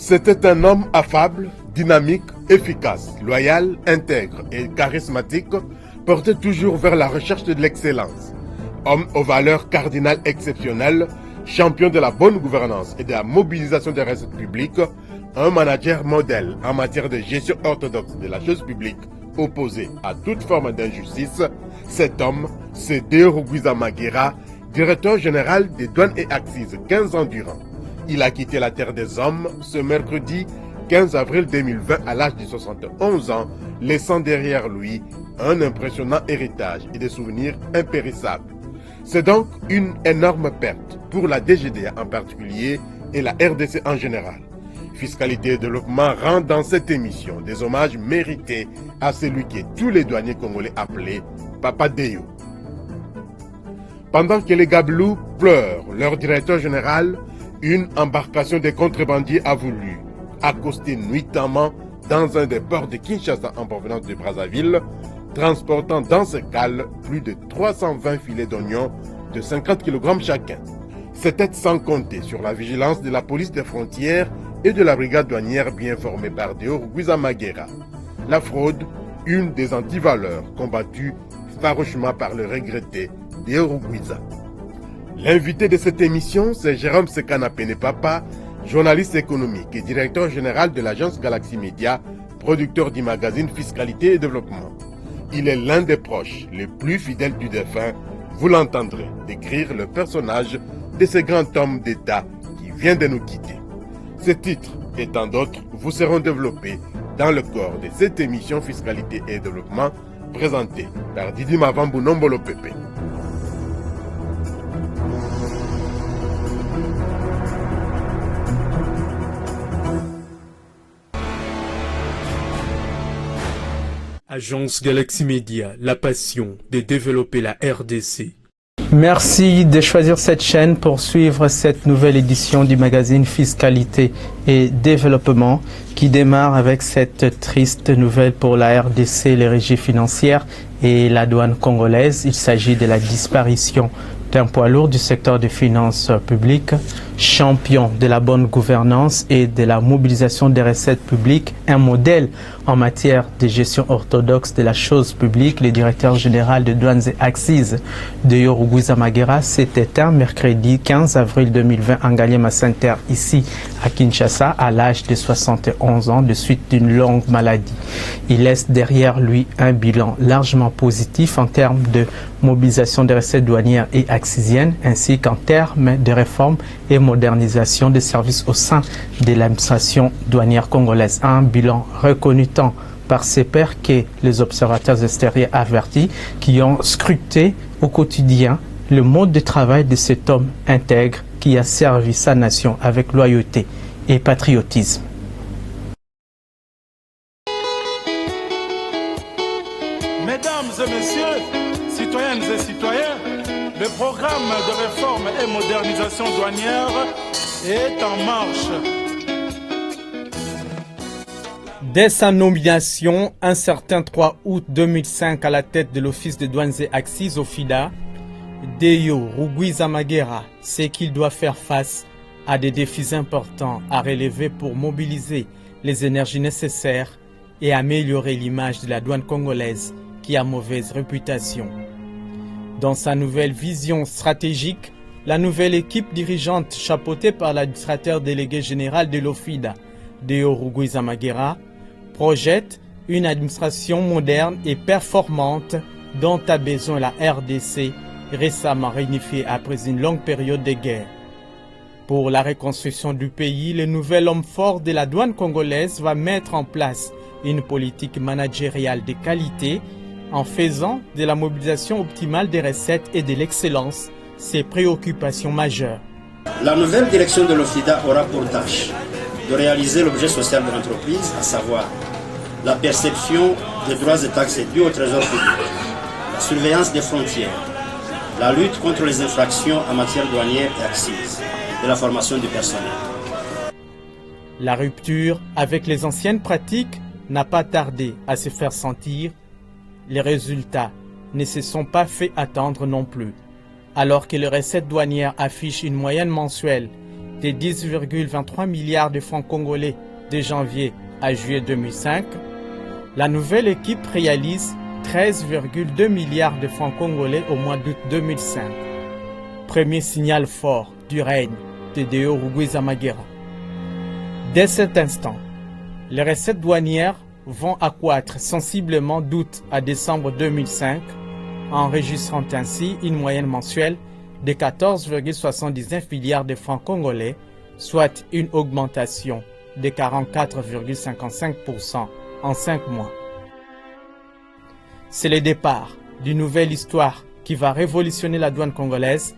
C'était un homme affable, dynamique, efficace, loyal, intègre et charismatique, porté toujours vers la recherche de l'excellence. Homme aux valeurs cardinales exceptionnelles, champion de la bonne gouvernance et de la mobilisation des recettes publiques, un manager modèle en matière de gestion orthodoxe de la chose publique, opposé à toute forme d'injustice, cet homme, c'est Deo Rugwiza Maghera, directeur général des douanes et accises 15 ans durant. Il a quitté la terre des hommes ce mercredi 15 avril 2020 à l'âge de 71 ans, laissant derrière lui un impressionnant héritage et des souvenirs impérissables. C'est donc une énorme perte pour la DGDA en particulier et la RDC en général. Fiscalité et Développement rend dans cette émission des hommages mérités à celui qui est tous les douaniers congolais appelés Papa Deo. Pendant que les Gabelous pleurent leur directeur général, une embarcation des contrebandiers a voulu accoster nuitamment dans un des ports de Kinshasa en provenance de Brazzaville, transportant dans ce cale plus de 320 filets d'oignons de 50 kg chacun. C'était sans compter sur la vigilance de la police des frontières et de la brigade douanière bien formée par Deo Rugwiza Maghera. La fraude, une des antivaleurs combattues farouchement par le regretté Deo Rugwiza. L'invité de cette émission, c'est Jérôme Sekana Pene-Papa, journaliste économique et directeur général de l'agence Galaxy Media, producteur du magazine Fiscalité et Développement. Il est l'un des proches les plus fidèles du défunt. Vous l'entendrez décrire le personnage de ce grand homme d'État qui vient de nous quitter. Ces titres et tant d'autres vous seront développés dans le corps de cette émission Fiscalité et Développement présentée par Didi Mavambu Nombolo Pepe. Agence Galaxy Media, la passion de développer la RDC. Merci de choisir cette chaîne pour suivre cette nouvelle édition du magazine Fiscalité et Développement qui démarre avec cette triste nouvelle pour la RDC, les régies financières et la douane congolaise. Il s'agit de la disparition d'un poids lourd du secteur des finances publiques, champion de la bonne gouvernance et de la mobilisation des recettes publiques, un modèle en matière de gestion orthodoxe de la chose publique. Le directeur général de douanes et accises Deo Rugwiza Maghera s'est éteint mercredi 15 avril 2020 en Ngaliema Center, ici à Kinshasa, à l'âge de 71 ans, de suite d'une longue maladie. Il laisse derrière lui un bilan largement positif en termes de mobilisation des recettes douanières et accisiennes, ainsi qu'en termes de réforme et modernisation des services au sein de l'administration douanière congolaise. Un bilan reconnu tant par ses pairs que les observateurs extérieurs avertis qui ont scruté au quotidien le mode de travail de cet homme intègre qui a servi sa nation avec loyauté et patriotisme. Mesdames et messieurs, citoyennes et citoyens, le programme de réforme et modernisation douanière est en marche. Dès sa nomination, un certain 3 août 2005 à la tête de l'Office des douanes et accises OFIDA, Deo Rugwiza Maghera sait qu'il doit faire face à des défis importants à relever pour mobiliser les énergies nécessaires et améliorer l'image de la douane congolaise qui a mauvaise réputation. Dans sa nouvelle vision stratégique, la nouvelle équipe dirigeante chapeautée par l'administrateur délégué général de l'OFIDA, Deo Rugwiza Maghera, projette une administration moderne et performante dont a besoin la RDC, récemment réunifiée après une longue période de guerre. Pour la reconstruction du pays, le nouvel homme fort de la douane congolaise va mettre en place une politique managériale de qualité en faisant de la mobilisation optimale des recettes et de l'excellence ses préoccupations majeures. La nouvelle direction de l'OFIDA aura pour tâche de réaliser l'objet social de l'entreprise, à savoir la perception des droits et taxes dus au trésor public, la surveillance des frontières, la lutte contre les infractions en matière douanière et accises, et la formation du personnel. La rupture avec les anciennes pratiques n'a pas tardé à se faire sentir. Les résultats ne se sont pas fait attendre non plus. Alors que les recettes douanières affichent une moyenne mensuelle des 10,23 milliards de francs congolais de janvier à juillet 2005, la nouvelle équipe réalise 13,2 milliards de francs congolais au mois d'août 2005. Premier signal fort du règne de Deo Rugwizamagira. Dès cet instant, les recettes douanières vont accroître sensiblement d'août à décembre 2005, enregistrant ainsi une moyenne mensuelle de 14,79 milliards de francs congolais, soit une augmentation de 44,55% en 5 mois. C'est le départ d'une nouvelle histoire qui va révolutionner la douane congolaise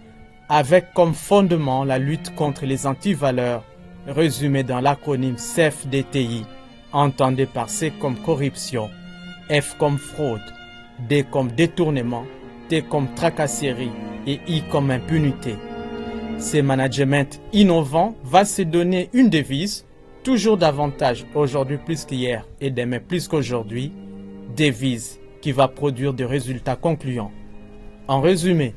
avec comme fondement la lutte contre les antivaleurs, résumée dans l'acronyme CFDTI, entendez par C comme corruption, F comme fraude, D comme détournement, T comme tracasserie et I comme impunité. Ce management innovant va se donner une devise, toujours davantage aujourd'hui plus qu'hier et demain plus qu'aujourd'hui, devise qui va produire des résultats concluants. En résumé,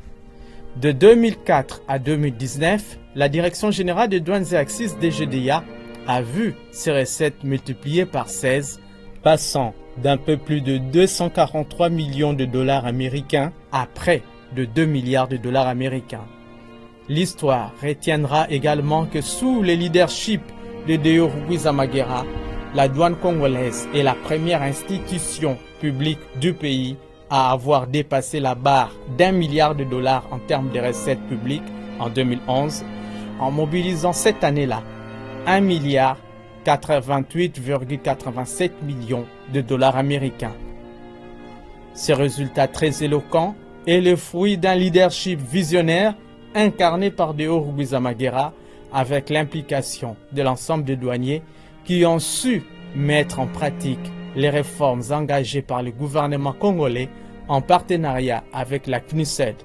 de 2004 à 2019, la Direction générale des douanes et accises DGDA a vu ses recettes multipliées par 16, passant d'un peu plus de 243 millions de dollars américains à près de 2 milliards de dollars américains. L'histoire retiendra également que sous le leadership de Deo Rugwizamagira, la douane congolaise est la première institution publique du pays à avoir dépassé la barre d'1 milliard de dollars en termes de recettes publiques en 2011, en mobilisant cette année-là 1 milliard 88,87 millions de dollars américains. Ce résultat très éloquent est le fruit d'un leadership visionnaire incarné par Deo Rugwizamagira avec l'implication de l'ensemble des douaniers qui ont su mettre en pratique les réformes engagées par le gouvernement congolais en partenariat avec la CNUSED.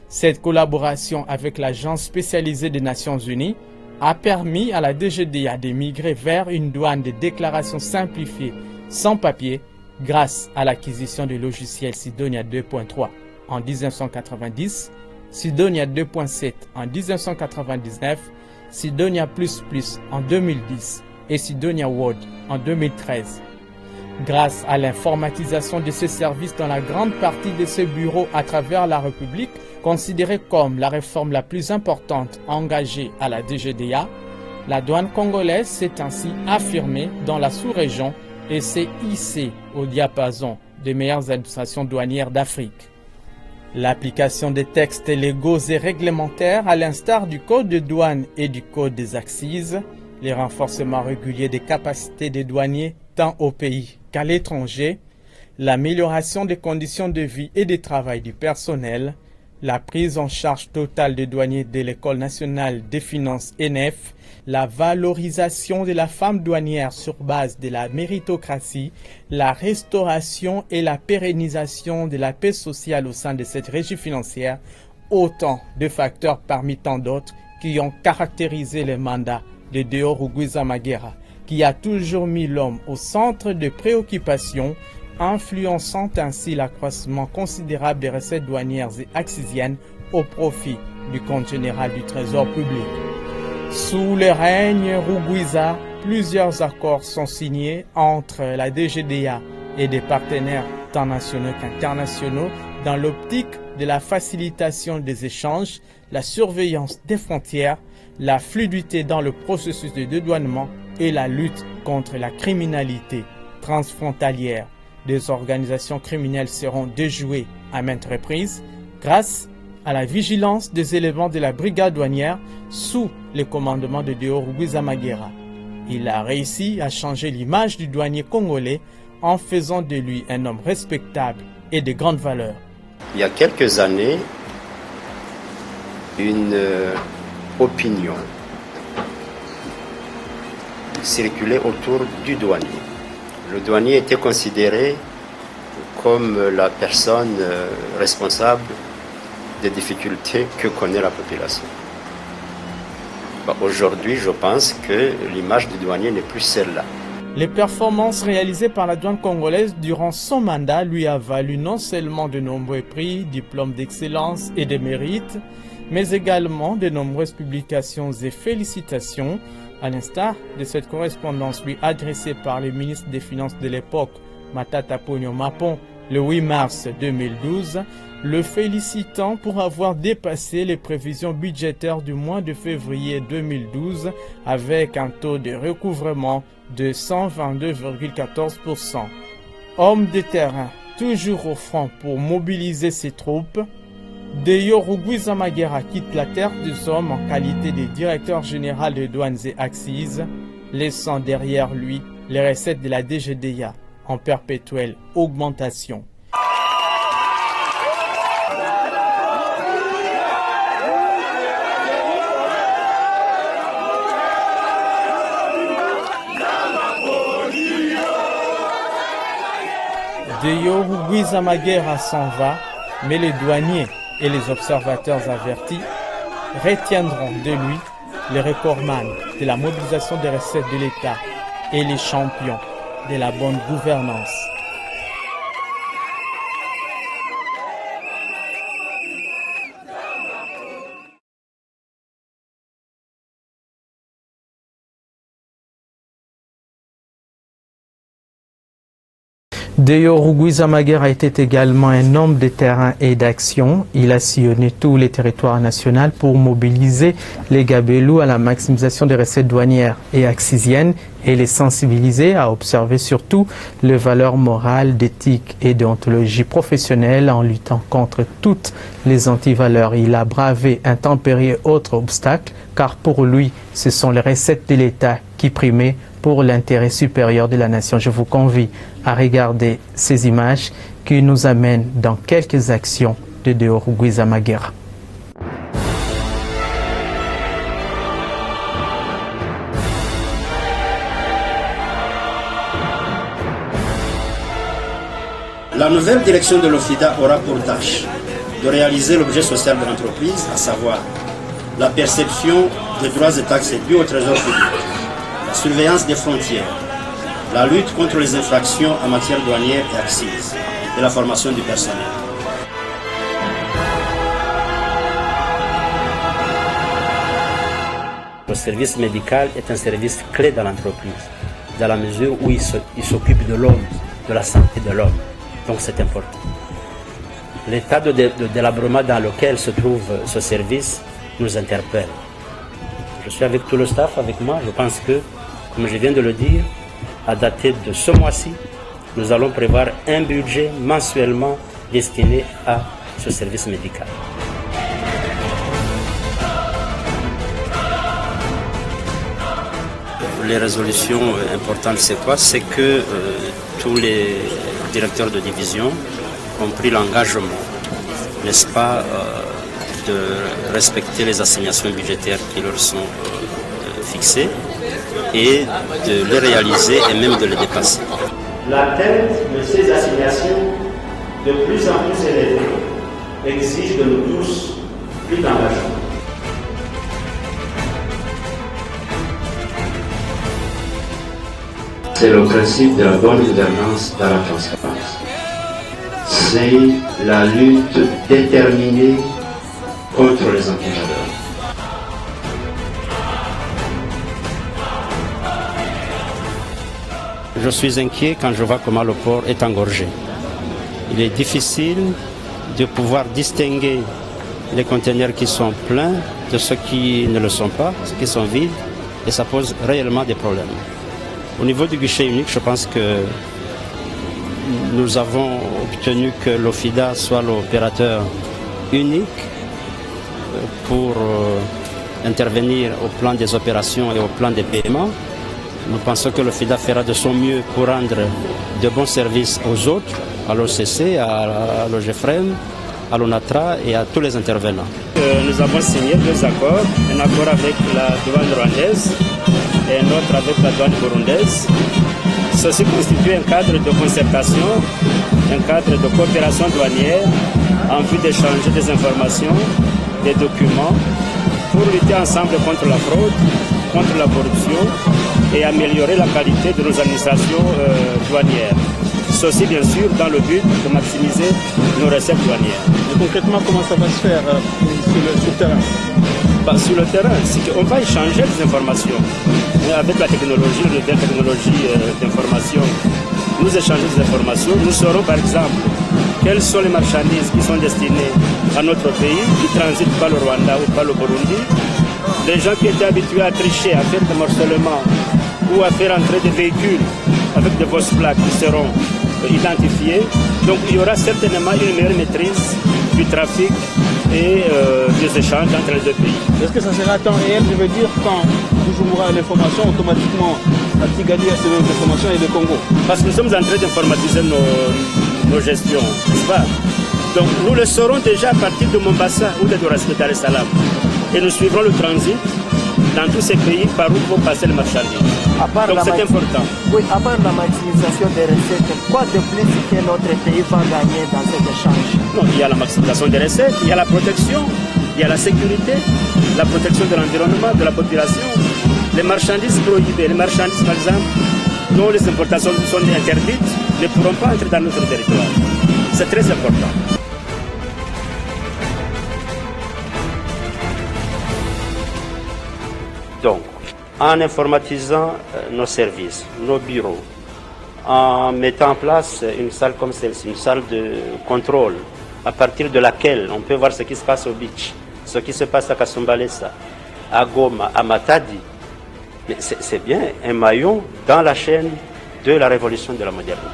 Cette collaboration avec l'Agence spécialisée des Nations Unies a permis à la DGDA de migrer vers une douane de déclaration simplifiée sans papier grâce à l'acquisition du logiciel Sidonia 2.3 en 1990, Sidonia 2.7 en 1999, Sidonia++ en 2010 et Sidonia World en 2013. Grâce à l'informatisation de ces services dans la grande partie de ces bureaux à travers la République, considérée comme la réforme la plus importante engagée à la DGDA, la douane congolaise s'est ainsi affirmée dans la sous-région et s'est hissée au diapason des meilleures administrations douanières d'Afrique. L'application des textes légaux et réglementaires, à l'instar du Code de douane et du Code des accises, les renforcements réguliers des capacités des douaniers tant au pays qu'à l'étranger, l'amélioration des conditions de vie et de travail du personnel, la prise en charge totale des douaniers de l'École nationale des finances ENEF, la valorisation de la femme douanière sur base de la méritocratie, la restauration et la pérennisation de la paix sociale au sein de cette régie financière, autant de facteurs parmi tant d'autres qui ont caractérisé le mandat de Deo Rugwizamagira, qui a toujours mis l'homme au centre de préoccupations, influençant ainsi l'accroissement considérable des recettes douanières et accisiennes au profit du compte général du Trésor public. Sous le règne Rugwiza, plusieurs accords sont signés entre la DGDA et des partenaires tant nationaux qu'internationaux dans l'optique de la facilitation des échanges, la surveillance des frontières, la fluidité dans le processus de dédouanement et la lutte contre la criminalité transfrontalière. Des organisations criminelles seront déjouées à maintes reprises grâce à la vigilance des éléments de la brigade douanière sous le commandement de Deo Rugwizamagira. Il a réussi à changer l'image du douanier congolais en faisant de lui un homme respectable et de grande valeur. Il y a quelques années, une opinion circulait autour du douanier. Le douanier était considéré comme la personne responsable des difficultés que connaît la population. Aujourd'hui, je pense que l'image du douanier n'est plus celle-là. Les performances réalisées par la douane congolaise durant son mandat lui a valu non seulement de nombreux prix, diplômes d'excellence et de mérite, mais également de nombreuses publications et félicitations, à l'instar de cette correspondance lui adressée par le ministre des Finances de l'époque, Matata Ponyo Mapon, le 8 mars 2012, le félicitant pour avoir dépassé les prévisions budgétaires du mois de février 2012 avec un taux de recouvrement de 122,14%. Homme de terrain, toujours au front pour mobiliser ses troupes, Deyo Rugwizamagera quitte la terre des hommes en qualité de directeur général de douanes et axes, laissant derrière lui les recettes de la DGDA en perpétuelle augmentation. Deyo Rugwizamagera s'en va, mais les douaniers et les observateurs avertis retiendront de lui les recordman de la mobilisation des recettes de l'État et les champions de la bonne gouvernance. Deyo Rugwizamagera était également un homme de terrain et d'action. Il a sillonné tous les territoires nationaux pour mobiliser les Gabelous à la maximisation des recettes douanières et axisiennes et les sensibiliser à observer surtout les valeurs morales, d'éthique et d'ontologie professionnelle en luttant contre toutes les antivaleurs. Il a bravé, intempéries et autres obstacles car pour lui, ce sont les recettes de l'État qui primaient pour l'intérêt supérieur de la nation. Je vous convie à regarder ces images qui nous amènent dans quelques actions de Deyo Rugwizamagera. La nouvelle direction de l'OFIDA aura pour tâche de réaliser l'objet social de l'entreprise, à savoir la perception des droits et taxes dus au trésor public, la surveillance des frontières, la lutte contre les infractions en matière douanière et axes, et la formation du personnel. Le service médical est un service clé dans l'entreprise, dans la mesure où il s'occupe de l'homme, de la santé de l'homme. Donc c'est important. L'état de délabrement dans lequel se trouve ce service nous interpelle. Je suis avec tout le staff, avec moi. Je pense que, comme je viens de le dire, à dater de ce mois-ci, nous allons prévoir un budget mensuellement destiné à ce service médical. Les résolutions importantes, c'est quoi? C'est que tous les directeurs de division ont pris l'engagement, n'est-ce pas, de respecter les assignations budgétaires qui leur sont fixées et de les réaliser et même de les dépasser. L'atteinte de ces assignations de plus en plus élevées exige de nous tous plus d'engagement. C'est le principe de la bonne gouvernance dans la transparence. C'est la lutte déterminée contre les antivaleurs. Je suis inquiet quand je vois comment le port est engorgé. Il est difficile de pouvoir distinguer les conteneurs qui sont pleins de ceux qui ne le sont pas, ceux qui sont vides, et ça pose réellement des problèmes. Au niveau du guichet unique, je pense que nous avons obtenu que l'OFIDA soit l'opérateur unique pour intervenir au plan des opérations et au plan des paiements. Nous pensons que l'OFIDA fera de son mieux pour rendre de bons services aux autres, à l'OCC, à l'OGFREM, à l'ONATRA et à tous les intervenants. Nous avons signé deux accords, un accord avec la douane rwandaise et un autre avec la douane burundaise. Ceci constitue un cadre de concertation, un cadre de coopération douanière en vue d'échanger des informations, des documents pour lutter ensemble contre la fraude, contre la corruption et améliorer la qualité de nos administrations douanières. Ceci, bien sûr, dans le but de maximiser nos recettes douanières. Et concrètement, comment ça va se faire sur le terrain? Sur le terrain, c'est qu'on va échanger des informations. Avec la technologie, la nouvelle technologie d'information, nous échangeons des informations. Nous saurons, par exemple, quelles sont les marchandises qui sont destinées à notre pays, qui transitent par le Rwanda ou par le Burundi. Les gens qui étaient habitués à tricher, à faire des morcellement ou à faire entrer des véhicules avec des fausses plaques qui seront identifiés. Donc il y aura certainement une meilleure maîtrise du trafic et des échanges entre les deux pays. Est-ce que ça sera à temps réel? Je veux dire, quand Bujumbura a l'information, automatiquement à Kigali a cette information et le Congo? Parce que nous sommes en train d'informatiser nos gestions, n'est-ce pas? Donc nous le saurons déjà à partir de Mombasa ou de Dar es Salaam. Et nous suivrons le transit dans tous ces pays par où vont passer les marchandises. Donc c'est important. Oui, à part la maximisation des recettes, quoi de plus que notre pays va gagner dans cet échange? Non, il y a la maximisation des recettes, il y a la protection, il y a la sécurité, la protection de l'environnement, de la population. Les marchandises prohibées, les marchandises par exemple, dont les importations sont interdites, ne pourront pas entrer dans notre territoire. C'est très important. Donc, en informatisant nos services, nos bureaux, en mettant en place une salle comme celle-ci, une salle de contrôle, à partir de laquelle on peut voir ce qui se passe au beach, ce qui se passe à Kasumbalesa, à Goma, à Matadi. C'est bien un maillon dans la chaîne de la révolution de la modernité.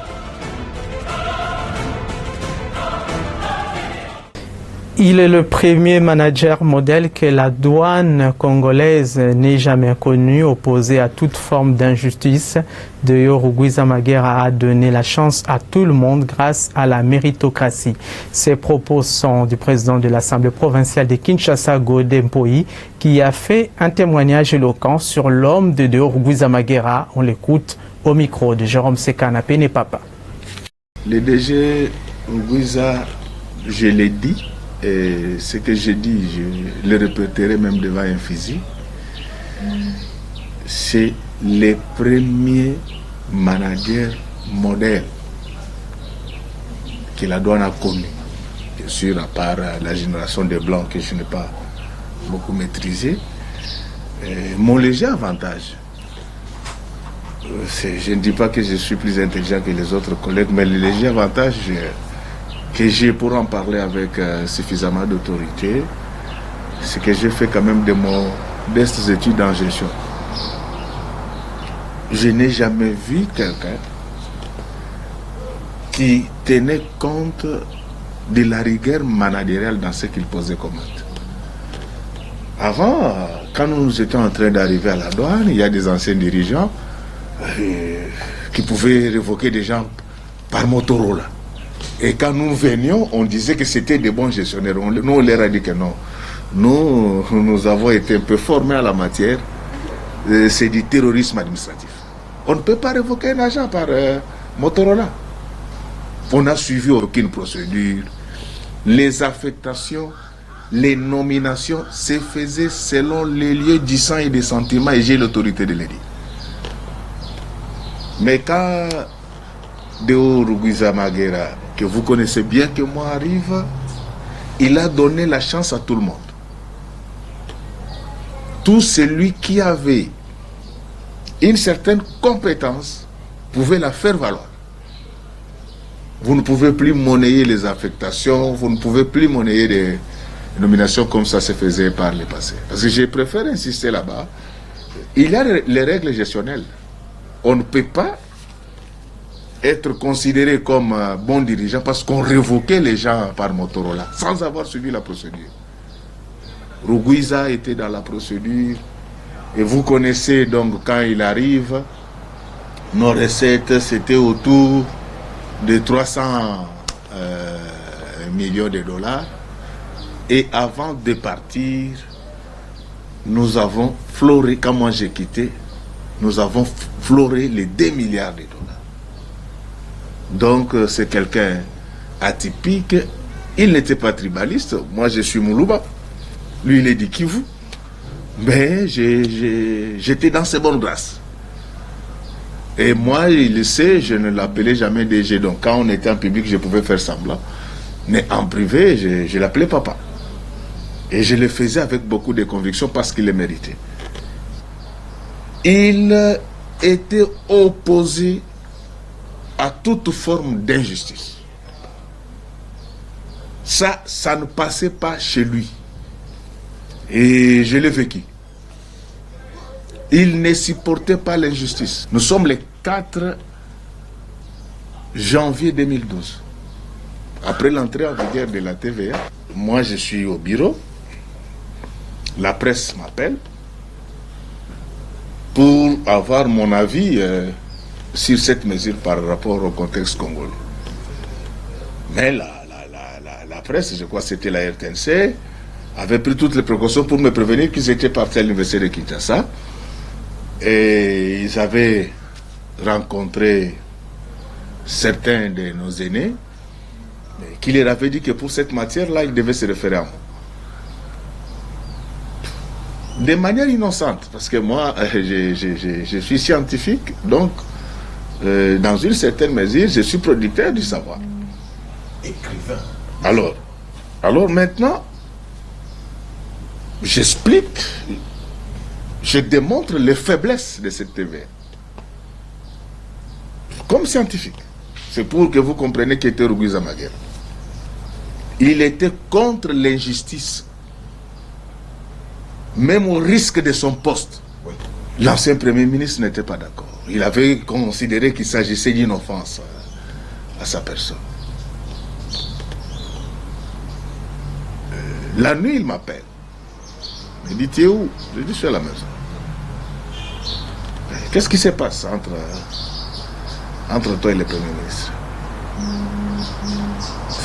Il est le premier manager modèle que la douane congolaise n'ait jamais connu, opposé à toute forme d'injustice. D'ailleurs, Rugwiza Magera a donné la chance à tout le monde grâce à la méritocratie. Ces propos sont du président de l'Assemblée provinciale de Kinshasa, Godé Mpoyi, qui a fait un témoignage éloquent sur l'homme de Rugwiza Magera. On l'écoute au micro de Jérôme Sekana Papa. Le DG Rugwiza, je l'ai dit, et ce que j'ai dit, je le répéterai même devant un fusil, c'est les premiers managers modernes que la douane a connus. Bien sûr, à part la génération des Blancs que je n'ai pas beaucoup maîtrisé. Mon léger avantage, je ne dis pas que je suis plus intelligent que les autres collègues, mais le léger avantage que j'ai pour en parler avec suffisamment d'autorité, c'est que j'ai fait quand même de modestes études en gestion. Je n'ai jamais vu quelqu'un qui tenait compte de la rigueur managériale dans ce qu'il posait comme acte. Avant, quand nous étions en train d'arriver à la douane, il y a des anciens dirigeants qui pouvaient révoquer des gens par Motorola. Et quand nous venions, on disait que c'était des bons gestionnaires. Nous, on leur a dit que non. Nous avons été un peu formés à la matière. C'est du terrorisme administratif. On ne peut pas révoquer un agent par Motorola. On n'a suivi aucune procédure. Les affectations, les nominations se faisaient selon les lieux du sang et des sentiments, et j'ai l'autorité de le dire. Mais quand Deo Rugwiza Magera, que vous connaissez bien que moi, arrive, il a donné la chance à tout le monde. Tout celui qui avait une certaine compétence pouvait la faire valoir. Vous ne pouvez plus monnayer les affectations, vous ne pouvez plus monnayer des nominations comme ça se faisait par le passé. Parce que je préfère insister là-bas. Il y a les règles gestionnelles. On ne peut pas être considéré comme bon dirigeant parce qu'on révoquait les gens par Motorola sans avoir suivi la procédure. Rugwiza était dans la procédure et vous connaissez donc quand il arrive, nos recettes c'était autour de 300 millions de dollars et avant de partir, nous avons floré, quand moi j'ai quitté, nous avons floré les 2 milliards de dollars. Donc c'est quelqu'un atypique. Il n'était pas tribaliste. Moi je suis Moulouba. Lui il est du Kivu. Mais j'étais dans ses bonnes grâces. Et moi, il le sait, je ne l'appelais jamais DG. Donc quand on était en public, je pouvais faire semblant. Mais en privé, je l'appelais papa. Et je le faisais avec beaucoup de conviction parce qu'il le méritait. Il était opposé à toute forme d'injustice. Ça ne passait pas chez lui. Et je l'ai vécu. Il ne supportait pas l'injustice. Nous sommes le 4 janvier 2012. Après l'entrée en vigueur de la TVA, moi je suis au bureau. La presse m'appelle pour avoir mon avis sur cette mesure par rapport au contexte congolais. Mais la presse, je crois que c'était la RTNC, avait pris toutes les précautions pour me prévenir qu'ils étaient partis à l'université de Kinshasa. Et ils avaient rencontré certains de nos aînés qui leur avaient dit que pour cette matière-là, ils devaient se référer à moi. De manière innocente, parce que moi, je suis scientifique, donc, dans une certaine mesure, je suis producteur du savoir. Écrivain. Alors maintenant, j'explique, je démontre les faiblesses de cette TVA. Comme scientifique. C'est pour que vous compreniez qui était Rugwiza Maghera. Il était contre l'injustice. Même au risque de son poste. Oui. L'ancien Premier ministre n'était pas d'accord. Il avait considéré qu'il s'agissait d'une offense à sa personne. La nuit, il m'appelle. Il dit, tu es où? Je dis, je suis à la maison. Qu'est-ce qui se passe entre toi et le Premier ministre?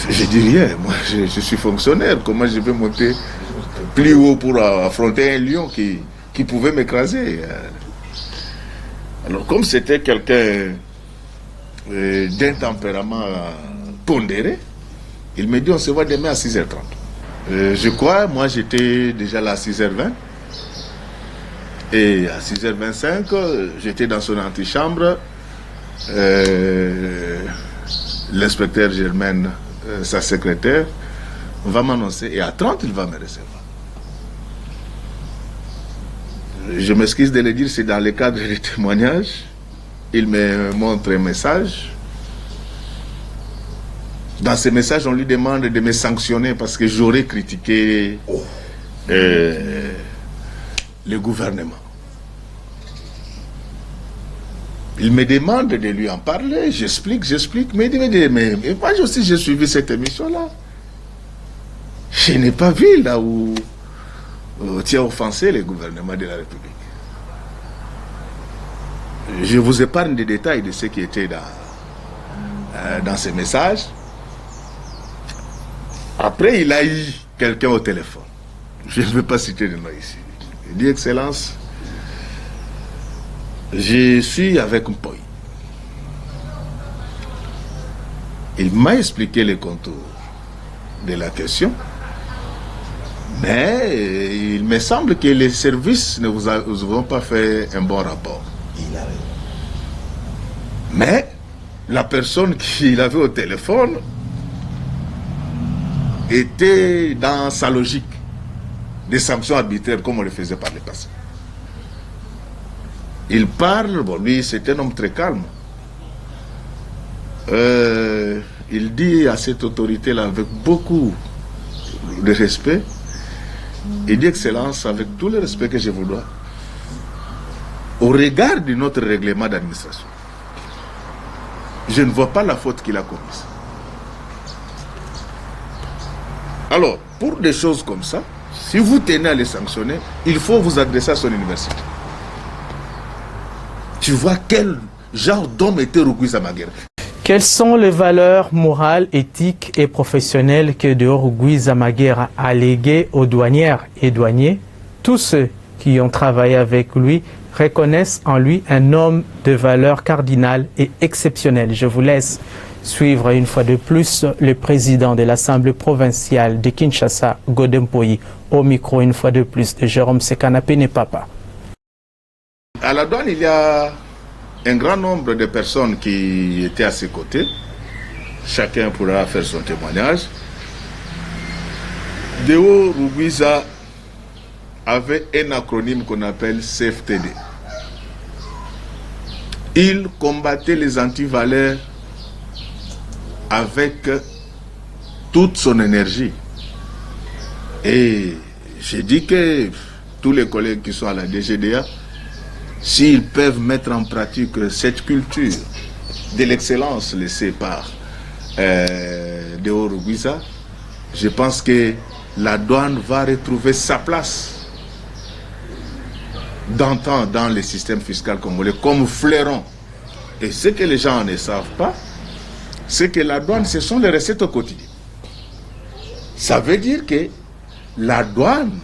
Je dis rien. Moi, je suis fonctionnaire. Comment je vais monter plus haut pour affronter un lion qui pouvait m'écraser? Alors, comme c'était quelqu'un d'un tempérament pondéré, il me dit, on se voit demain à 6h30. Je crois, moi j'étais déjà là à 6h20. Et à 6h25, j'étais dans son antichambre. L'inspecteur Germaine, sa secrétaire, va m'annoncer. Et à 30, il va me recevoir. Je m'excuse de le dire, c'est dans le cadre des témoignages. Il me montre un message. Dans ce message, on lui demande de me sanctionner parce que j'aurais critiqué le gouvernement. Il me demande de lui en parler, j'explique, mais il me dit, mais moi aussi j'ai suivi cette émission-là. Je n'ai pas vu là où tu as offensé le gouvernement de la République. Je vous épargne des détails de ce qui était dans ces messages. Après, il a eu quelqu'un au téléphone. Je ne vais pas citer de nom ici. Il dit, Excellence, je suis avec Mpoy. Il m'a expliqué les contours de la question, mais il me semble que les services ne vous ont pas fait un bon rapport. Mais la personne qu'il avait au téléphone était dans sa logique des sanctions arbitraires comme on le faisait par le passé. Il parle, bon lui c'est un homme très calme. Il dit à cette autorité-là avec beaucoup de respect, il dit Excellence, avec tout le respect que je vous dois, au regard de notre règlement d'administration, je ne vois pas la faute qu'il a commise. Alors, pour des choses comme ça, si vous tenez à les sanctionner, il faut vous adresser à son université. Tu vois quel genre d'homme était Rugwiza Maghera. Quelles sont les valeurs morales, éthiques et professionnelles que de Rugwiza Maghera a léguées aux douanières et douaniers? Tous ceux qui ont travaillé avec lui reconnaissent en lui un homme de valeur cardinale et exceptionnelle. Je vous laisse suivre une fois de plus le président de l'Assemblée provinciale de Kinshasa, Godem Mpoyi, au micro une fois de plus de Jérôme Sekana Pene Papa. À la douane, il y a un grand nombre de personnes qui étaient à ses côtés. Chacun pourra faire son témoignage. Deo Rugwiza avait un acronyme qu'on appelle CFTD. Il combattait les antivaleurs avec toute son énergie. Et j'ai dit que tous les collègues qui sont à la DGDA, s'ils peuvent mettre en pratique cette culture de l'excellence laissée par Deo Rugwiza, je pense que la douane va retrouver sa place d'antan dans le système fiscal congolais comme fleuron. Et ce que les gens ne savent pas, c'est que la douane, ce sont les recettes au quotidien. Ça veut dire que la douane,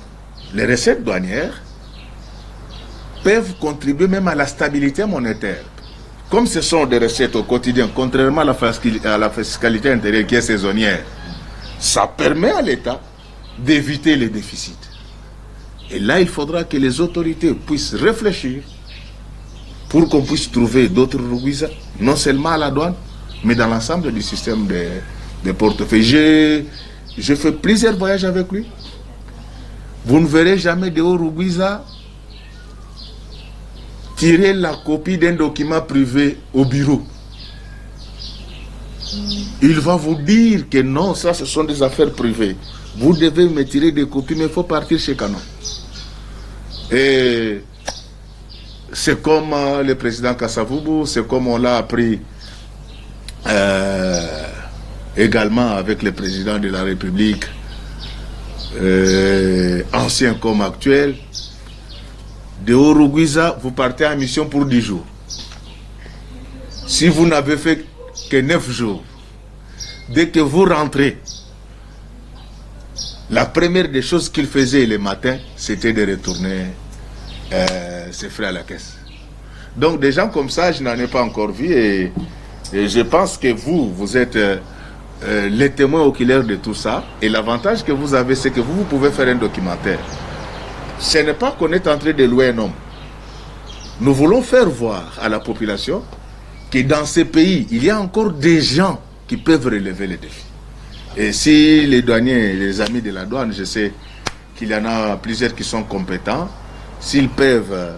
les recettes douanières, peuvent contribuer même à la stabilité monétaire. Comme ce sont des recettes au quotidien, contrairement à la fiscalité intérieure qui est saisonnière, ça permet à l'État d'éviter les déficits. Et là, il faudra que les autorités puissent réfléchir pour qu'on puisse trouver d'autres Rugwiza, non seulement à la douane, mais dans l'ensemble du système des portefeuilles. J'ai fait plusieurs voyages avec lui. Vous ne verrez jamais Deo Rugwiza tirer la copie d'un document privé au bureau. Il va vous dire que non, ça ce sont des affaires privées. Vous devez me tirer des copies, mais il faut partir chez Canon. Et c'est comme le président Kasavubu, c'est comme on l'a appris également avec le président de la République, ancien comme actuel. Deo Rugwiza, vous partez en mission pour 10 jours. Si vous n'avez fait que 9 jours, dès que vous rentrez, la première des choses qu'il faisait le matin, c'était de retourner ses frais à la caisse. Donc des gens comme ça, je n'en ai pas encore vu et je pense que vous êtes les témoins oculaires de tout ça. Et l'avantage que vous avez, c'est que vous pouvez faire un documentaire. Ce n'est pas qu'on est en train de louer un homme. Nous voulons faire voir à la population que dans ces pays, il y a encore des gens qui peuvent relever les défis. Et si les douaniers, les amis de la douane, je sais qu'il y en a plusieurs qui sont compétents, s'ils peuvent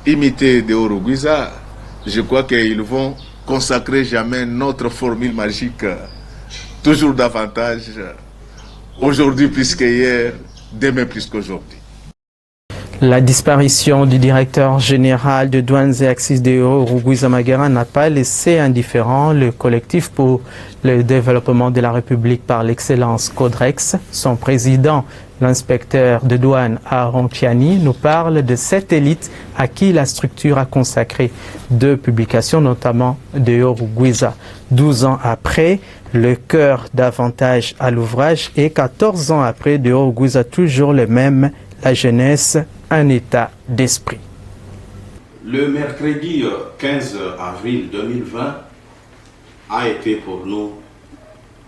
imiter Deo Rugwiza, je crois qu'ils vont consacrer jamais notre formule magique, toujours davantage, aujourd'hui plus qu'hier, demain plus qu'aujourd'hui. La disparition du directeur général de douanes et axes Deo Rugwiza Magera n'a pas laissé indifférent le collectif pour le développement de la République par l'excellence Codrex. Son président, l'inspecteur de douane Aaron Piani, nous parle de cette élite à qui la structure a consacré 2 publications, notamment Deo Rugwiza. 12 ans après, le cœur davantage à l'ouvrage et 14 ans après, Deo Rugwiza toujours le même, la jeunesse, un état d'esprit. Le mercredi 15 avril 2020 a été pour nous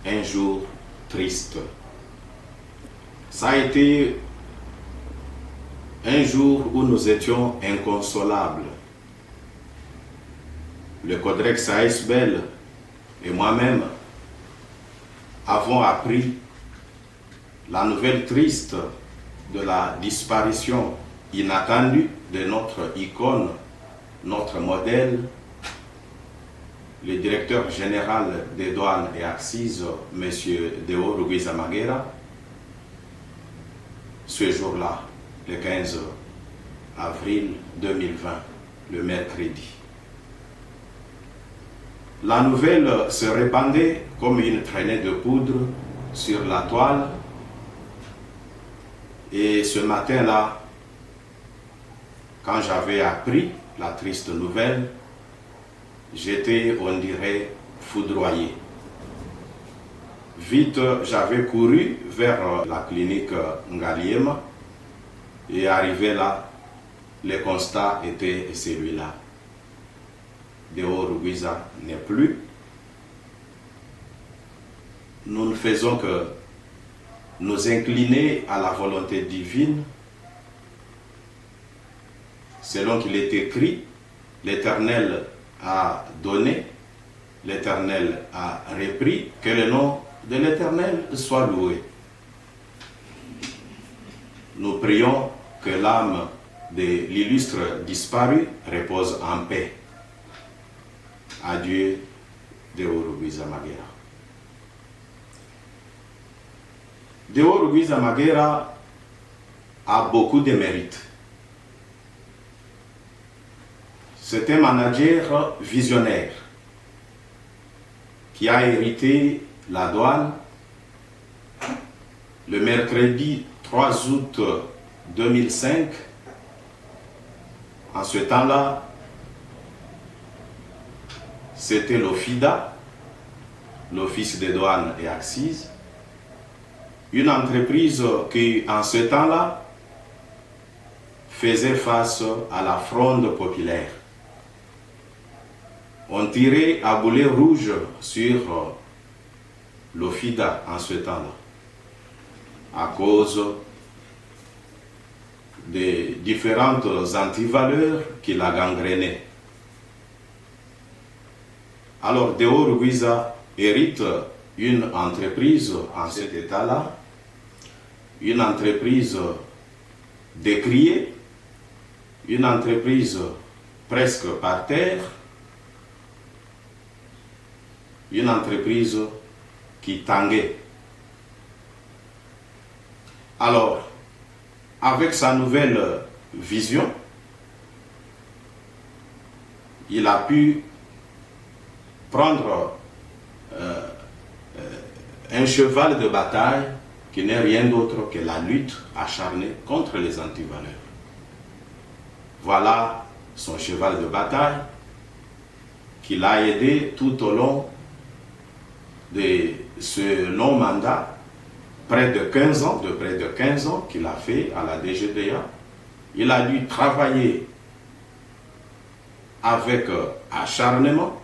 un jour triste. Ça a été un jour où nous étions inconsolables. Le Codrex ASBEL et moi-même avons appris la nouvelle triste de la disparition inattendue de notre icône, notre modèle, le directeur général des douanes et axes, M. Deo Rugwiza Magera, ce jour-là, le 15 avril 2020, le mercredi. La nouvelle se répandait comme une traînée de poudre sur la toile. Et ce matin-là, quand j'avais appris la triste nouvelle, j'étais, on dirait, foudroyé. Vite, j'avais couru vers la clinique Ngaliema et arrivé là, le constat était celui-là. Deo Rugwiza n'est plus. Nous ne faisons que nous incliner à la volonté divine, selon qu'il est écrit, l'Éternel a donné, l'Éternel a repris, que le nom de l'Éternel soit loué. Nous prions que l'âme de l'illustre disparu repose en paix. Adieu, Deo Rugwiza Magera. Deo Rugwiza Magera a beaucoup de mérites. C'est un manager visionnaire qui a hérité la douane le mercredi 3 août 2005. En ce temps-là, c'était l'OFIDA, l'Office des douanes et accises, une entreprise qui, en ce temps-là, faisait face à la fronde populaire. On tirait à boulet rouge sur l'OFIDA en ce temps-là, à cause des différentes antivaleurs qui la gangrénaient. Alors Deo Rugwiza hérite une entreprise en cet état-là, une entreprise décriée, une entreprise presque par terre, une entreprise qui tanguait. Alors, avec sa nouvelle vision, il a pu prendre un cheval de bataille qui n'est rien d'autre que la lutte acharnée contre les antivaleurs. Voilà son cheval de bataille qui l'a aidé tout au long de ce long mandat, près de 15 ans qu'il a fait à la DGDA. Il a dû travailler avec acharnement,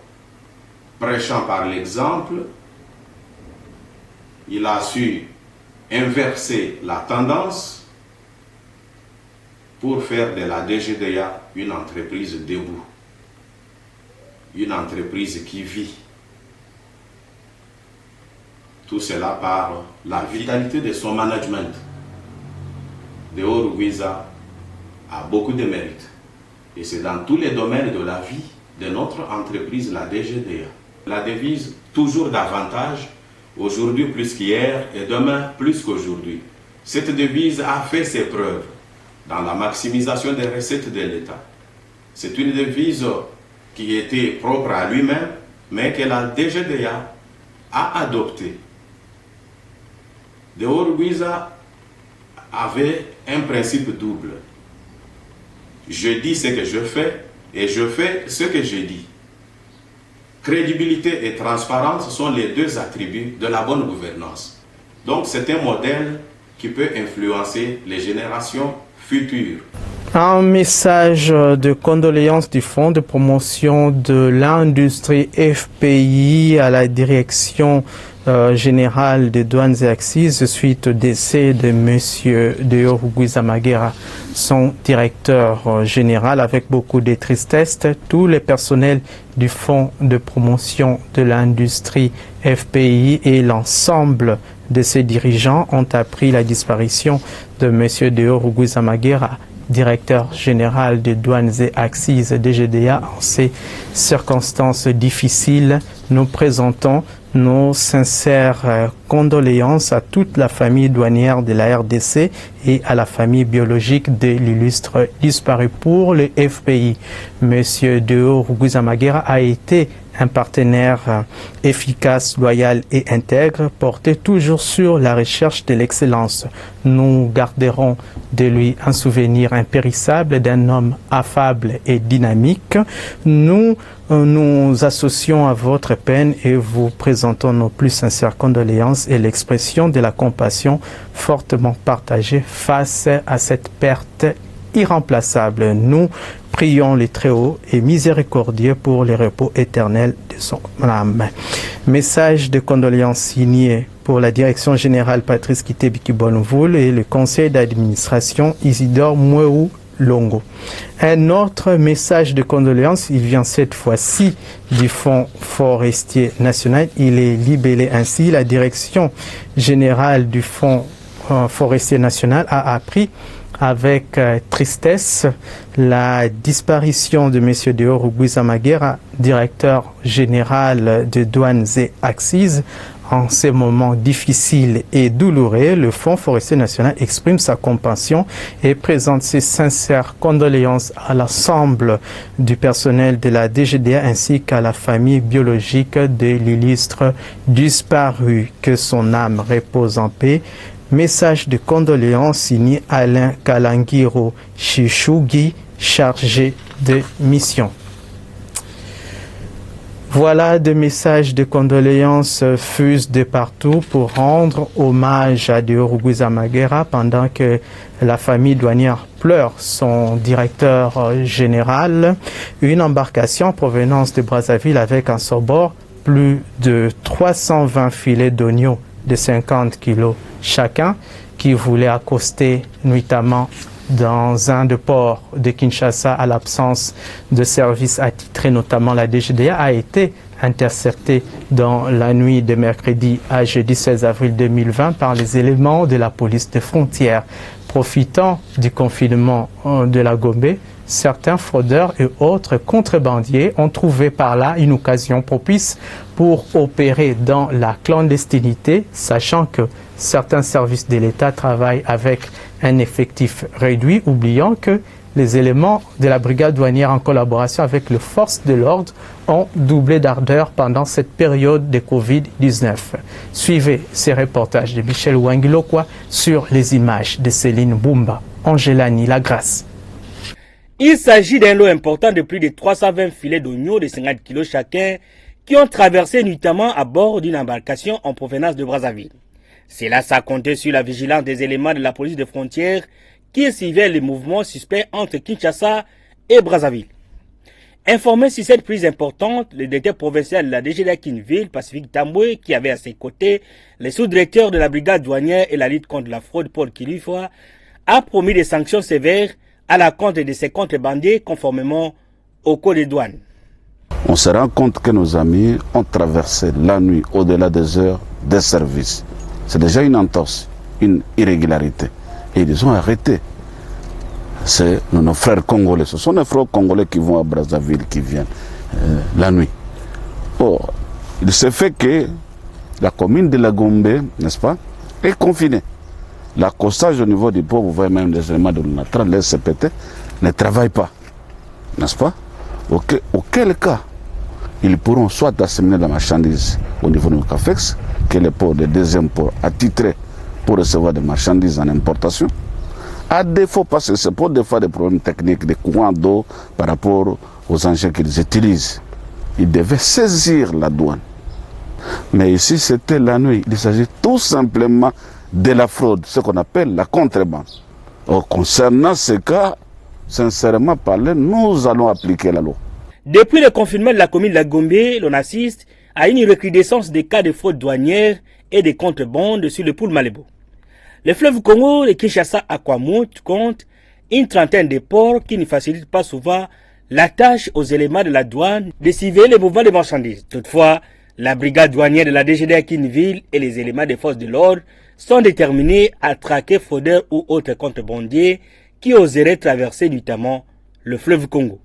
prêchant par l'exemple. Il a su inverser la tendance pour faire de la DGDA une entreprise debout, une entreprise qui vit. Tout cela par la vitalité de son management. Deo Rugwiza a beaucoup de mérites. Et c'est dans tous les domaines de la vie de notre entreprise, la DGDA. La devise, toujours davantage, aujourd'hui plus qu'hier et demain plus qu'aujourd'hui. Cette devise a fait ses preuves dans la maximisation des recettes de l'État. C'est une devise qui était propre à lui-même, mais que la DGDA a adoptée. Deo Rugwiza avait un principe double. Je dis ce que je fais et je fais ce que je dis. Crédibilité et transparence sont les deux attributs de la bonne gouvernance. Donc c'est un modèle qui peut influencer les générations futures. Un message de condoléances du Fonds de promotion de l'industrie FPI à la direction générale des douanes et accises suite au décès de M. Deo Rugwiza Magera, son directeur général. Avec beaucoup de tristesse, tous les personnels du Fonds de promotion de l'industrie FPI et l'ensemble de ses dirigeants ont appris la disparition de M. Deo Rugwiza Magera, directeur général des douanes et accises DGDA. En ces circonstances difficiles, nous présentons nos sincères condoléances à toute la famille douanière de la RDC et à la famille biologique de l'illustre disparu. Pour le FPI, M. Deo Rugwiza Magera a été un partenaire efficace, loyal et intègre, porté toujours sur la recherche de l'excellence. Nous garderons de lui un souvenir impérissable d'un homme affable et dynamique. Nous nous associons à votre peine et vous présentons nos plus sincères condoléances et l'expression de la compassion fortement partagée face à cette perte irremplaçable. Nous prions les Très-Hauts et miséricordieux pour le repos éternel de son âme. Message de condoléances signé pour la direction générale Patrice Kitebi Kibonvoul et le conseil d'administration Isidore Mweu Longo. Un autre message de condoléances, il vient cette fois-ci du Fonds forestier national. Il est libellé ainsi. La direction générale du Fonds forestier national a appris avec tristesse la disparition de M. Deo Rugwiza Maghera, directeur général de douanes et axes. En ces moments difficiles et douloureux, le Fonds forestier national exprime sa compassion et présente ses sincères condoléances à l'ensemble du personnel de la DGDA ainsi qu'à la famille biologique de l'illustre disparu. Que son âme repose en paix. Message de condoléances signé Alain Kalangiro Chichougi, chargé de mission. Voilà, des messages de condoléances fusent de partout pour rendre hommage à Deo Rugwiza Maghera pendant que la famille douanière pleure son directeur général. Une embarcation en provenance de Brazzaville avec en son bord plus de 320 filets d'oignons de 50 kilos chacun qui voulait accoster nuitamment dans un des ports de Kinshasa à l'absence de services attitrés, notamment la DGDA, a été intercepté dans la nuit de mercredi à jeudi 16 avril 2020 par les éléments de la police des frontières. Profitant du confinement de la Gombe, certains fraudeurs et autres contrebandiers ont trouvé par là une occasion propice pour opérer dans la clandestinité, sachant que certains services de l'État travaillent avec un effectif réduit, oubliant que les éléments de la brigade douanière en collaboration avec les forces de l'ordre ont doublé d'ardeur pendant cette période de Covid-19. Suivez ces reportages de Michel Wangilokwa sur les images de Céline Boumba, Angelani Lagrasse. Il s'agit d'un lot important de plus de 320 filets d'oignons de 50 kg chacun qui ont traversé notamment à bord d'une embarcation en provenance de Brazzaville. Cela sans compter sur la vigilance des éléments de la police des frontières qui suivaient les mouvements suspects entre Kinshasa et Brazzaville. Informé sur cette prise importante, le directeur provincial de la DGDA Kinville, Pacifique Tamboué, qui avait à ses côtés les sous-directeurs de la brigade douanière et la lutte contre la fraude Paul Kilifwa, a promis des sanctions sévères à la compte de ces contrebandiers conformément au code des douanes. On se rend compte que nos amis ont traversé la nuit au-delà des heures des services. C'est déjà une entorse, une irrégularité. Et ils ont arrêté. C'est nos frères congolais. Ce sont les frères congolais qui vont à Brazzaville, qui viennent la nuit. Or, il se fait que la commune de la Gombe, n'est-ce pas, est confinée. L'accostage au niveau du port, vous voyez même des éléments de l'UNATRA, les SPT, ne travaillent pas. N'est-ce pas? Auquel cas, ils pourront soit asséminer la marchandise au niveau du CAFEX, qui est le port de deuxième port attitré pour recevoir des marchandises en importation. À défaut, parce que c'est pour des fois des problèmes techniques, des courants d'eau par rapport aux engins qu'ils utilisent. Ils devaient saisir la douane. Mais ici, c'était la nuit. Il s'agit tout simplement de la fraude, ce qu'on appelle la contrebande. Or, concernant ce cas, sincèrement parlé, nous allons appliquer la loi. Depuis le confinement de la commune de la Gombe, l'on assiste à une recrudescence des cas de fraude douanière et de contrebande sur le pool Malébo. Le fleuve Congo de Kinshasa à Kwamut compte une trentaine de ports qui ne facilitent pas souvent la tâche aux éléments de la douane de surveiller les mouvements de marchandises. Toutefois, la brigade douanière de la DGDA Kinville et les éléments des forces de l'ordre sont déterminés à traquer fraudeurs ou autres contrebandiers qui oseraient traverser notamment le fleuve Congo.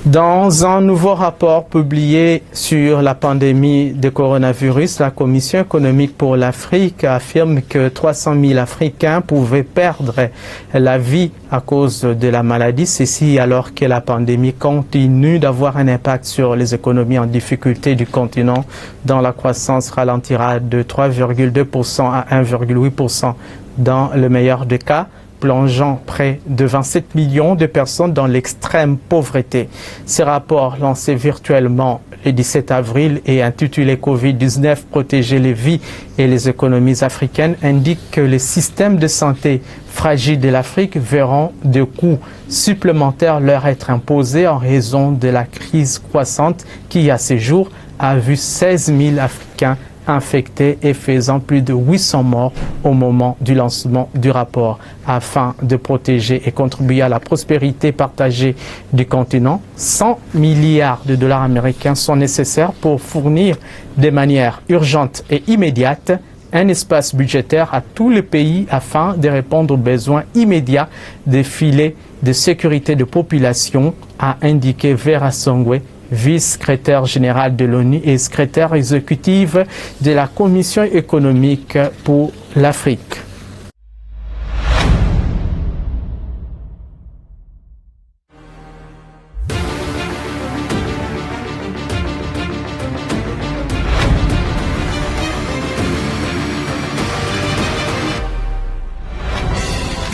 Dans un nouveau rapport publié sur la pandémie de coronavirus, la Commission économique pour l'Afrique affirme que 300 000 Africains pouvaient perdre la vie à cause de la maladie. Ceci alors que la pandémie continue d'avoir un impact sur les économies en difficulté du continent, dont la croissance ralentira de 3,2% à 1,8% dans le meilleur des cas, plongeant près de 27 millions de personnes dans l'extrême pauvreté. Ce rapport, lancé virtuellement le 17 avril et intitulé Covid-19, protéger les vies et les économies africaines, indique que les systèmes de santé fragiles de l'Afrique verront des coûts supplémentaires leur être imposés en raison de la crise croissante qui, à ce jour, a vu 16 000 Africains infectés et faisant plus de 800 morts au moment du lancement du rapport. Afin de protéger et contribuer à la prospérité partagée du continent, 100 milliards de dollars américains sont nécessaires pour fournir de manière urgente et immédiate un espace budgétaire à tous les pays afin de répondre aux besoins immédiats des filets de sécurité de population, a indiqué Vera Songwe, vice-secrétaire général de l'ONU et secrétaire exécutive de la Commission économique pour l'Afrique.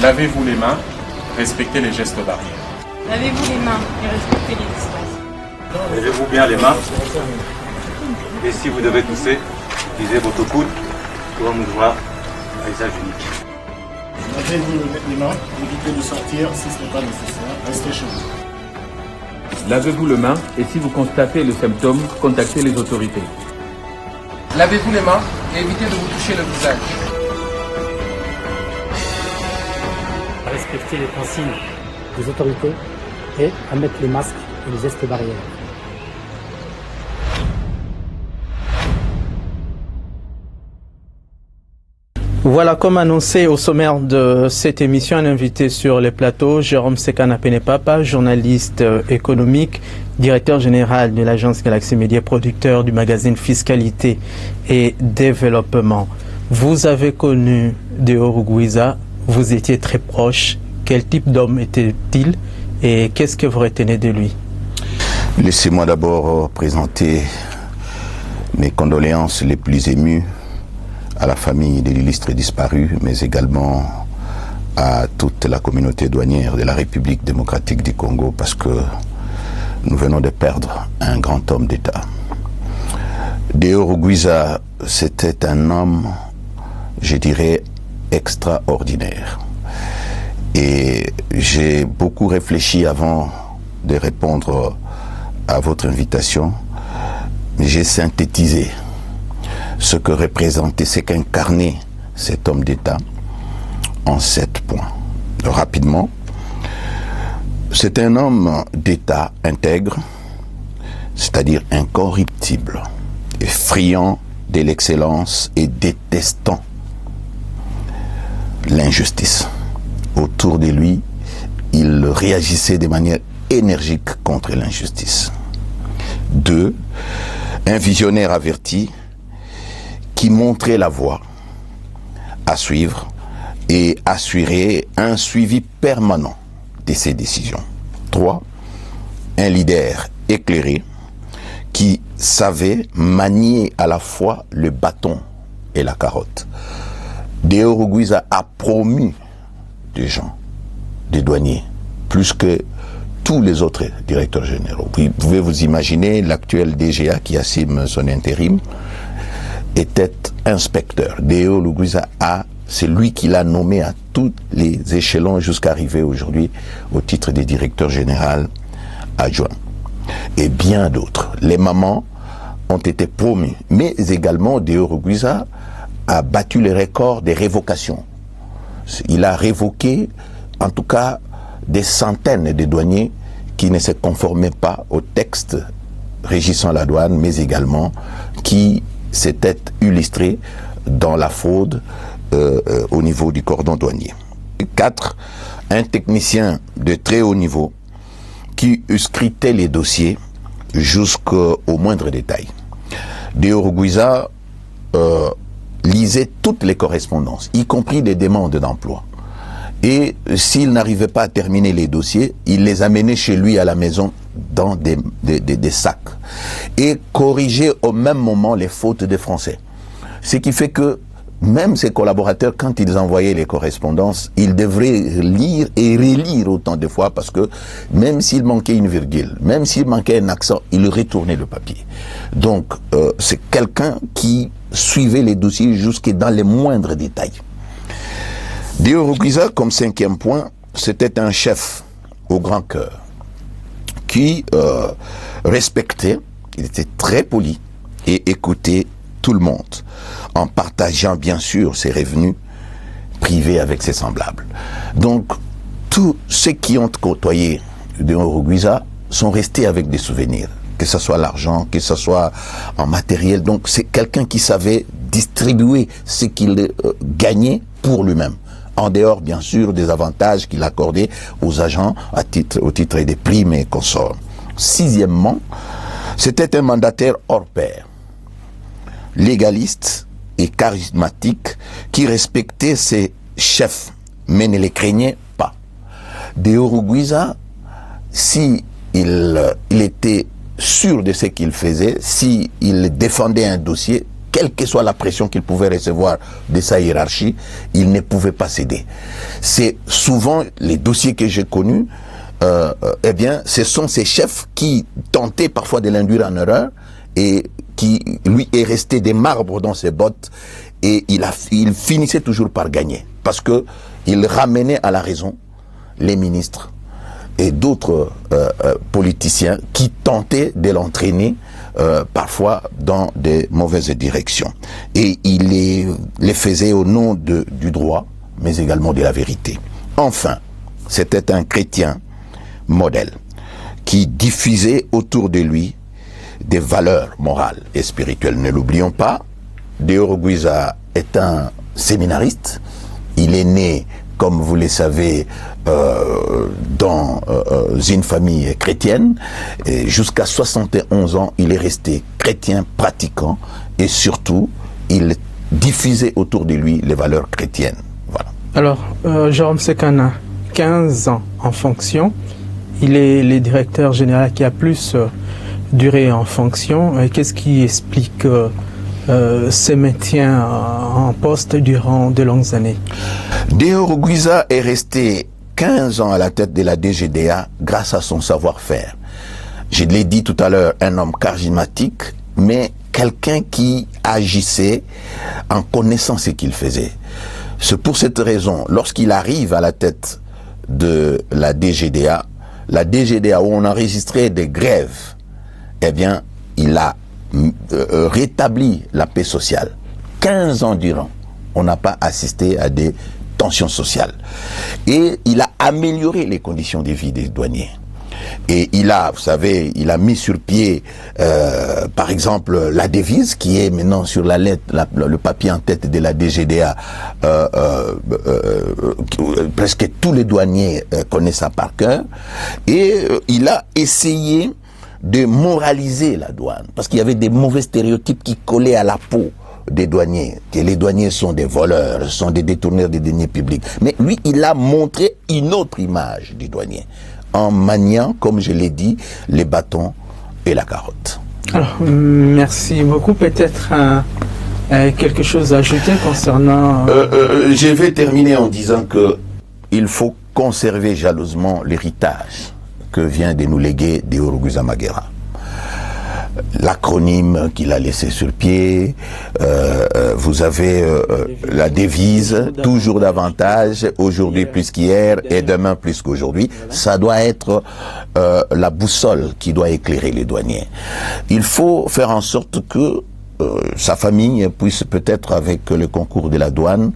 Lavez-vous les mains, respectez les gestes barrières. Lavez-vous les mains et respectez les distances. Levez-vous bien les mains. Et si vous devez tousser, utilisez votre coude ou un mouchoir à usage unique. Lavez-vous les mains, évitez de sortir si ce n'est pas nécessaire, restez chez vous. Lavez-vous les mains et si vous constatez le symptôme, contactez les autorités. Lavez-vous les mains et évitez de vous toucher le visage. Respecter les consignes des autorités et à mettre les masques et les gestes barrières. Voilà, comme annoncé au sommaire de cette émission, un invité sur les plateaux, Jérôme Sekana-Penepapa, journaliste économique, directeur général de l'agence Galaxy Media, producteur du magazine Fiscalité et Développement. Vous avez connu Deo Rugwiza, vous étiez très proche. Quel type d'homme était-il et qu'est-ce que vous retenez de lui? Laissez-moi d'abord présenter mes condoléances les plus émues à la famille de l'illustre disparu, mais également à toute la communauté douanière de la République démocratique du Congo, parce que nous venons de perdre un grand homme d'État. Deo Rugwiza, c'était un homme, je dirais, extraordinaire. Et j'ai beaucoup réfléchi avant de répondre à votre invitation. J'ai synthétisé ce que représentait, ce qu'incarnait cet homme d'État en 7 points. Rapidement, c'est un homme d'État intègre, c'est-à-dire incorruptible, et friand de l'excellence et détestant l'injustice. Autour de lui, il réagissait de manière énergique contre l'injustice. 2, un visionnaire averti qui montrait la voie à suivre et assurait un suivi permanent de ses décisions. 3, un leader éclairé qui savait manier à la fois le bâton et la carotte. Deo Rugwiza a promu des gens, des douaniers, plus que tous les autres directeurs généraux. Vous pouvez vous imaginer, l'actuel DGA qui assume son intérim était inspecteur. Deo Rugwiza c'est lui qui l'a nommé à tous les échelons jusqu'à arriver aujourd'hui au titre de directeur général adjoint. Et bien d'autres. Les mamans ont été promus, mais également Deo Rugwiza a battu le record des révocations. Il a révoqué, en tout cas, des centaines de douaniers qui ne se conformaient pas au texte régissant la douane, mais également qui s'étaient illustrés dans la fraude au niveau du cordon douanier. 4, un technicien de très haut niveau qui scrutait les dossiers jusqu'au moindre détail. Deo Rugwiza lisait toutes les correspondances, y compris des demandes d'emploi. Et s'il n'arrivait pas à terminer les dossiers, il les amenait chez lui à la maison dans des sacs et corrigeait au même moment les fautes des Français. Ce qui fait que même ses collaborateurs, quand ils envoyaient les correspondances, ils devraient lire et relire autant de fois parce que même s'il manquait une virgule, même s'il manquait un accent, il retournait le papier. Donc, c'est quelqu'un qui suivait les dossiers jusque dans les moindres détails. Deo Rugwiza, comme 5e point, c'était un chef au grand cœur qui respectait, il était très poli et écoutait tout le monde, en partageant bien sûr ses revenus privés avec ses semblables. Donc, tous ceux qui ont côtoyé Deon Rugwiza sont restés avec des souvenirs, que ce soit l'argent, que ce soit en matériel. Donc, c'est quelqu'un qui savait distribuer ce qu'il gagnait pour lui-même, en dehors bien sûr des avantages qu'il accordait aux agents au titre des primes et consorts. Sixièmement, c'était un mandataire hors pair, légaliste et charismatique, qui respectait ses chefs mais ne les craignait pas. Deon Rugwiza, si il était sûr de ce qu'il faisait, si il défendait un dossier, quelle que soit la pression qu'il pouvait recevoir de sa hiérarchie, il ne pouvait pas céder. C'est souvent les dossiers que j'ai connus, eh bien, ce sont ces chefs qui tentaient parfois de l'induire en erreur et qui, lui, est resté des marbres dans ses bottes, et il finissait toujours par gagner, parce que il ramenait à la raison les ministres et d'autres politiciens qui tentaient de l'entraîner parfois dans des mauvaises directions. Et il les faisait au nom du droit, mais également de la vérité. Enfin, c'était un chrétien modèle qui diffusait autour de lui des valeurs morales et spirituelles. Ne l'oublions pas, Deon Rugwiza est un séminariste. Il est né, comme vous le savez, dans une famille chrétienne. Jusqu'à 71 ans, il est resté chrétien pratiquant, et surtout, il diffusait autour de lui les valeurs chrétiennes. Voilà. Alors, Jérôme Sekana, 15 ans en fonction, il est le directeur général qui a plus duré en fonction. Qu'est-ce qui explique ce maintien en poste durant de longues années? Deon Rugwiza est resté 15 ans à la tête de la DGDA grâce à son savoir-faire. Je l'ai dit tout à l'heure, un homme charismatique, mais quelqu'un qui agissait en connaissant ce qu'il faisait. C'est pour cette raison, lorsqu'il arrive à la tête de la DGDA où on enregistrait des grèves, eh bien, il a rétabli la paix sociale. 15 ans durant, on n'a pas assisté à des tensions sociales. Et il a amélioré les conditions de vie des douaniers. Et il a, vous savez, il a mis sur pied, par exemple, la devise qui est maintenant sur la lettre, le papier en tête de la DGDA. Presque tous les douaniers connaissent ça par cœur. Et il a essayé de moraliser la douane, parce qu'il y avait des mauvais stéréotypes qui collaient à la peau des douaniers, que les douaniers sont des voleurs, sont des détourneurs des deniers publics. Mais lui, il a montré une autre image du douanier, en maniant, comme je l'ai dit, les bâtons et la carotte. Alors, merci beaucoup. Peut-être quelque chose à ajouter concernant... Je vais terminer en disant que il faut conserver jalousement l'héritage que vient de nous léguer Deon Rugwiza Magera. L'acronyme qu'il a laissé sur pied, vous avez la devise, toujours davantage, aujourd'hui plus qu'hier et demain plus qu'aujourd'hui. Ça doit être la boussole qui doit éclairer les douaniers. Il faut faire en sorte que sa famille puisse peut-être, avec le concours de la douane,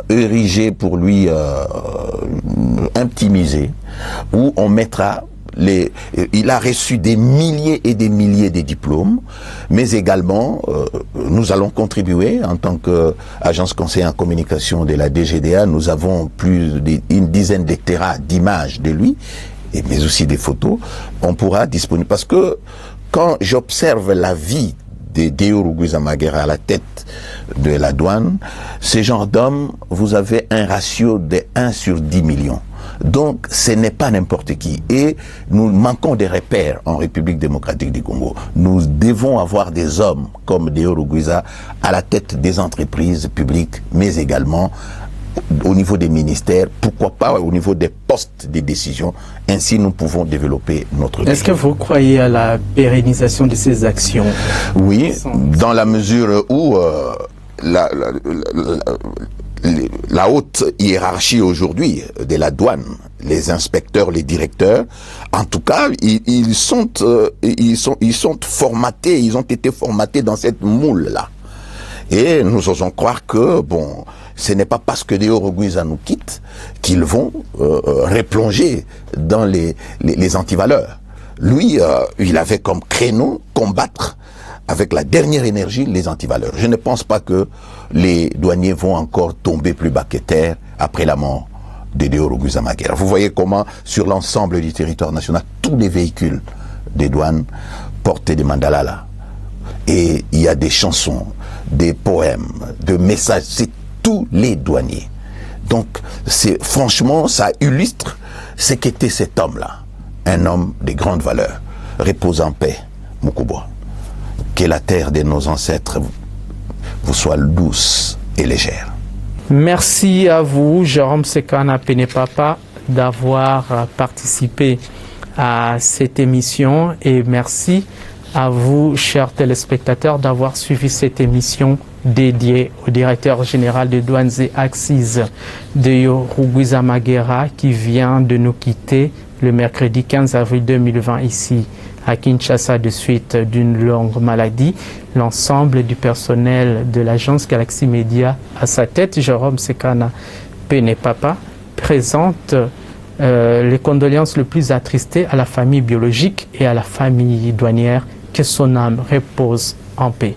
ériger pour lui un petit musée où on mettra il a reçu des milliers et des milliers de diplômes, mais également nous allons contribuer en tant qu'agence conseil en communication de la DGDA. Nous avons plus d'une dizaine de téras d'images de lui, mais aussi des photos. On pourra disponible, parce que quand j'observe la vie de Deon Rugwiza Magera à la tête de la douane, ce genre d'homme, vous avez un ratio de 1 sur 10 millions. Donc, ce n'est pas n'importe qui. Et nous manquons des repères en République démocratique du Congo. Nous devons avoir des hommes comme Deon Rugwiza à la tête des entreprises publiques, mais également au niveau des ministères, pourquoi pas au niveau des postes de décision. Ainsi, nous pouvons développer notre pays. Est-ce que vous croyez à la pérennisation de ces actions? la haute hiérarchie aujourd'hui de la douane, les inspecteurs, les directeurs, en tout cas, ils sont formatés, ils ont été formatés dans cette moule-là. Et nous osons croire que, bon, ce n'est pas parce que Deo Rugwiza nous quitte qu'ils vont replonger dans les antivaleurs. Lui, il avait comme créneau combattre avec la dernière énergie les antivaleurs. Je ne pense pas que les douaniers vont encore tomber plus bas que terre après la mort de Deo Rugwiza Magera. Vous voyez comment, sur l'ensemble du territoire national, tous les véhicules des douanes portent des mandalas là. Et il y a des chansons, des poèmes, des messages, c'est tous les douaniers. Donc, franchement, ça illustre ce qu'était cet homme-là. Un homme de grande valeur. Repose en paix, Mukubo. Que la terre de nos ancêtres vous soit douce et légère. Merci à vous, Jérôme Sekana Penepapa, d'avoir participé à cette émission et merci à vous, chers téléspectateurs, d'avoir suivi cette émission dédiée au directeur général de douanes et axes Deo Rugwiza Magera qui vient de nous quitter le mercredi 15 avril 2020 ici à Kinshasa de suite d'une longue maladie. L'ensemble du personnel de l'agence Galaxy Media à sa tête, Jérôme Sekana Penepapa, présente les condoléances les plus attristées à la famille biologique et à la famille douanière. Que son âme repose en paix.